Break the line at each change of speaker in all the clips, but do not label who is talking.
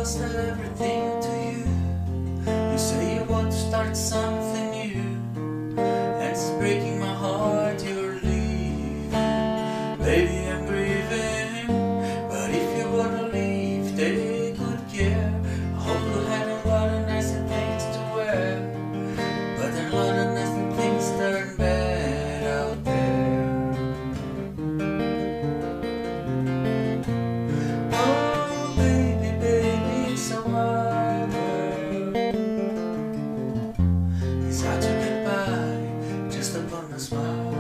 lost everything to you. You say you want to start something new, and it's breaking my heart you're leaving. Baby, I'm grieving, but if you wanna leave, take good care. I hope you had a lot of nicer things to wear, but a lot of nicer things turn bad out there. Oh baby, baby, it's a wild world. It's hard to get by just upon a smile.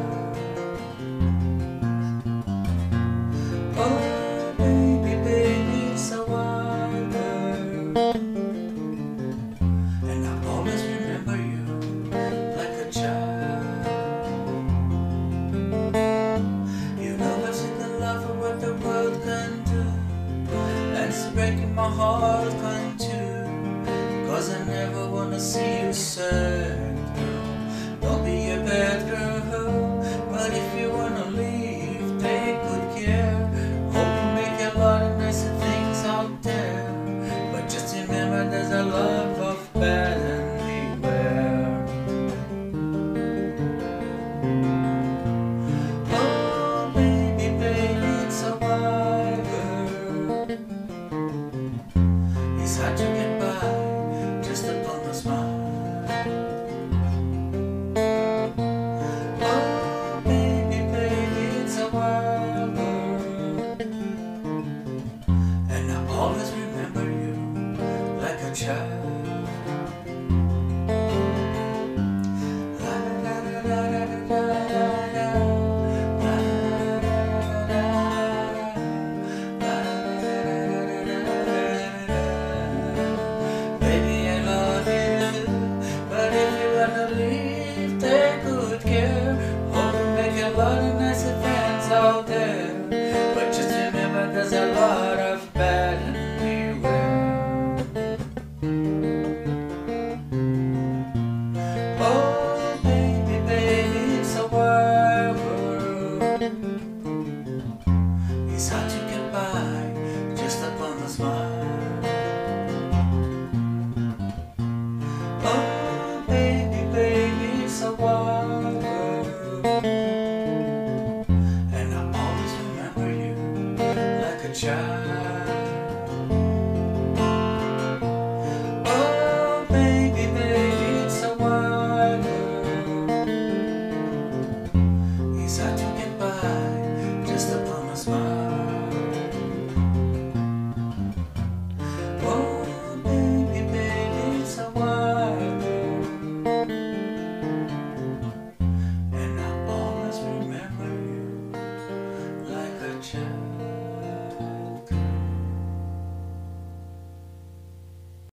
Oh baby, baby, it's a wild world, and I always remember you like a child. You know I've seen the love of what the world can do, and it's breaking my heart can too, 'cause I never wanna see you sad, girl. Don't be a bad girl, but if you wanna leave, take good care. Hope you make a lot of nicer things out there, but just remember there's a lot of bad everywhere. Oh baby, baby, it's a wild world. It's hard to get by just upon a smile. Oh baby, baby, it's a wild world, and I always remember you like a child. Baby, I love you, but if you wanna leave, take good care. Hope you make a lot of nicer friends out there, but just remember there's a lot of bad everywhere. Oh baby, baby, it's a wild world. It's hard to get by just upon a smile. Oh baby, baby, it's a wild world, and I always remember you like a child. Oh baby, baby, it's a wild world. It's hard to get by just upon a smile. Oh baby, baby, it's a wild world, and I always remember you like a child.